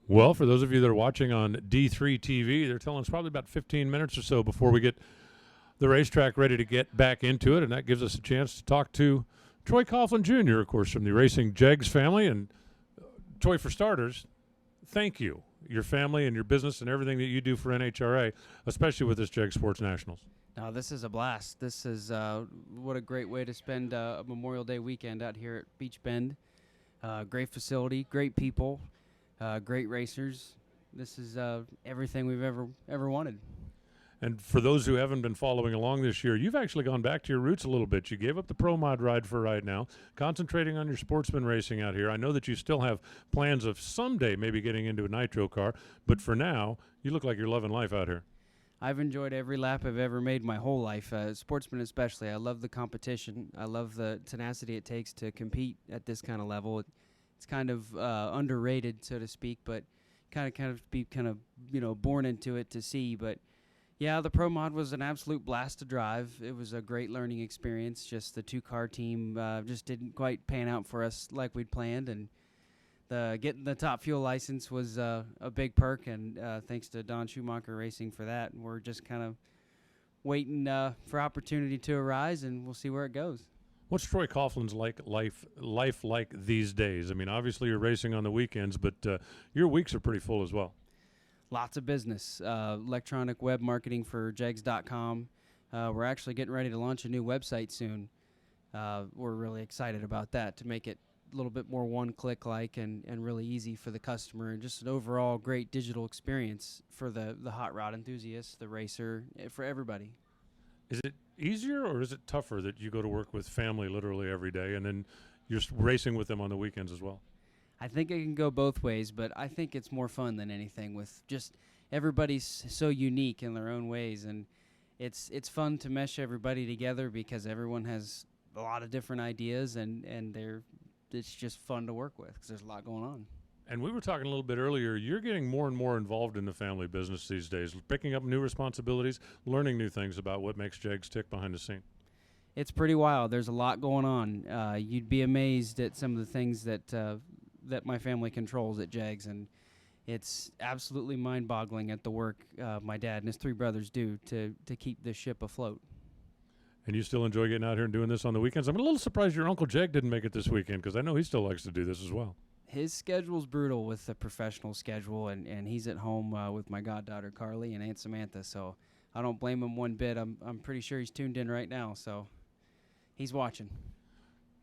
Well, for those of you that are watching on D3 TV, they're telling us probably about 15 minutes or so before we get the racetrack ready to get back into it, and that gives us a chance to talk to Troy Coughlin Jr., of course, from the Racing JEGS family. And Troy, for starters, thank you, your family and your business and everything that you do for NHRA, especially with this JEGS SPORTSnationals. No, this is a blast. This is what a great way to spend a Memorial Day weekend out here at Beach Bend. Great facility, great people, great racers. This is everything we've ever wanted. And for those who haven't been following along this year, you've actually gone back to your roots a little bit. You gave up the Pro Mod ride for right now, concentrating on your sportsman racing out here. I know that you still have plans of someday maybe getting into a nitro car, but for now, you look like you're loving life out here. I've enjoyed every lap I've ever made my whole life, sportsman especially. I love the competition. I love the tenacity it takes to compete at this kind of level. It's kind of underrated, so to speak, but kind of born into it to see. But yeah, the Pro Mod was an absolute blast to drive. It was a great learning experience. Just the two-car team just didn't quite pan out for us like we'd planned, and getting the top fuel license was a big perk, and thanks to Don Schumacher Racing for that. And we're just kind of waiting for opportunity to arise, and we'll see where it goes. What's Troy Coughlin's life like these days? I mean, obviously you're racing on the weekends, but your weeks are pretty full as well. Lots of business, electronic web marketing for jegs.com. We're actually getting ready to launch a new website soon. We're really excited about that to make it a little bit more one-click like and really easy for the customer, and just an overall great digital experience for the hot rod enthusiast, the racer, for everybody. Is it easier or is it tougher that you go to work with family literally every day and then you're racing with them on the weekends as well? I think it can go both ways, but I think it's more fun than anything, with just everybody's so unique in their own ways, and it's fun to mesh everybody together because everyone has a lot of different ideas, and it's just fun to work with because there's a lot going on. And we were talking a little bit earlier, you're getting more and more involved in the family business these days, picking up new responsibilities, learning new things about what makes JEGS tick behind the scene. It's pretty wild. There's a lot going on. You'd be amazed at some of the things that my family controls at JEGS, and it's absolutely mind-boggling at the work my dad and his three brothers do to keep this ship afloat. And you still enjoy getting out here and doing this on the weekends? I'm a little surprised your Uncle Jeg didn't make it this weekend, because I know he still likes to do this as well. His schedule's brutal with the professional schedule, and he's at home with my goddaughter Carly and Aunt Samantha, so I don't blame him one bit. I'm pretty sure he's tuned in right now, so he's watching.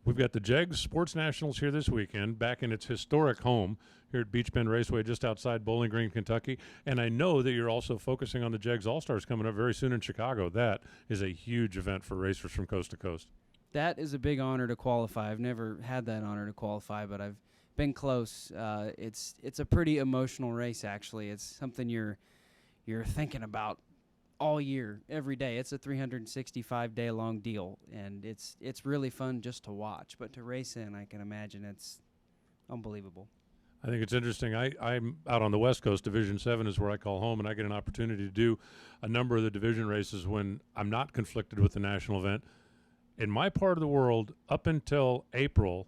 We've got the JEGS SPORTSnationals here this weekend, back in its historic home here at Beach Bend Raceway, just outside Bowling Green, Kentucky. And I know that you're also focusing on the JEGS All-Stars coming up very soon in Chicago. That is a huge event for racers from coast to coast. That is a big honor to qualify. I've never had that honor to qualify, but I've been close. It's a pretty emotional race, actually. It's something you're thinking about all year, every day. It's a 365-day-long deal, and it's really fun just to watch. But to race in, I can imagine it's unbelievable. I think it's interesting. I'm out on the West Coast. Division 7 is where I call home, and I get an opportunity to do a number of the division races when I'm not conflicted with the national event. In my part of the world, up until April,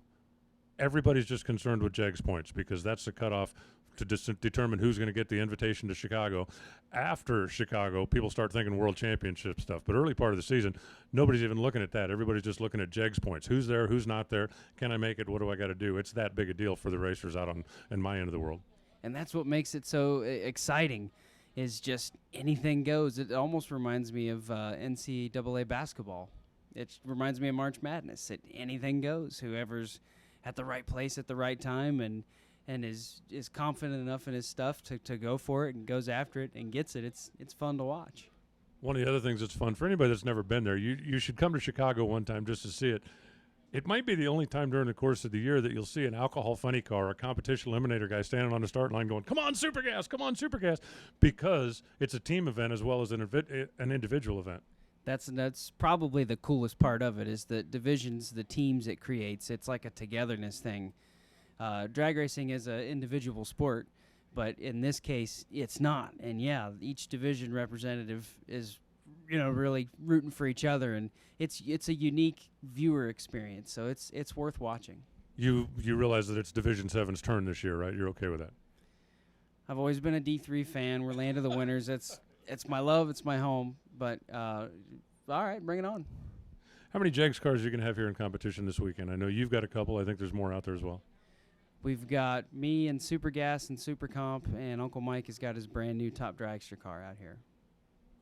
everybody's just concerned with JEGS points because that's the cutoff to determine who's going to get the invitation to Chicago. After Chicago, people start thinking world championship stuff. But early part of the season, nobody's even looking at that. Everybody's just looking at JEGS points. Who's there? Who's not there? Can I make it? What do I got to do? It's that big a deal for the racers out in my end of the world. And that's what makes it so exciting, is just anything goes. It almost reminds me of NCAA basketball. It reminds me of March Madness. Anything goes. Whoever's at the right place at the right time and is confident enough in his stuff to go for it and goes after it and gets it. It's fun to watch. One of the other things that's fun for anybody that's never been there, you should come to Chicago one time just to see it. It might be the only time during the course of the year that you'll see an alcohol funny car or a competition eliminator guy standing on the start line going, "Come on, Super Gas! Come on, Super Gas!" because it's a team event as well as an individual event. That's probably the coolest part of it, is the divisions, the teams it creates. It's like a togetherness thing. Drag racing is an individual sport, but in this case, it's not. And yeah, each division representative is, really rooting for each other, and it's a unique viewer experience. So it's worth watching. You realize that it's Division 7's turn this year, right? You're okay with that? I've always been a D3 fan. We're land of the winners. It's my love. It's my home. But all right, bring it on. How many JEGS cars are you going to have here in competition this weekend? I know you've got a couple. I think there's more out there as well. We've got me and Super Gas and Super Comp, and Uncle Mike has got his brand new Top Dragster car out here.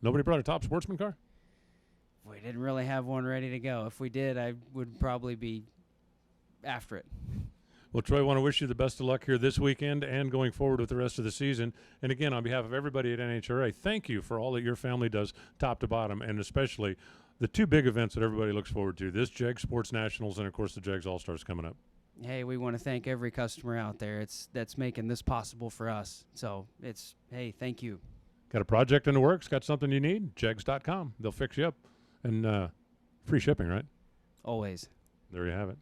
Nobody brought a Top Sportsman car? We didn't really have one ready to go. If we did, I would probably be after it. Well, Troy, I want to wish you the best of luck here this weekend and going forward with the rest of the season. And again, on behalf of everybody at NHRA, thank you for all that your family does top to bottom, and especially the two big events that everybody looks forward to, this JEGS SPORTSnationals and, of course, the JEGS All-Stars coming up. Hey, we want to thank every customer out there that's making this possible for us. So hey, thank you. Got a project in the works? Got something you need? JEGS.com. They'll fix you up. And free shipping, right? Always. There you have it.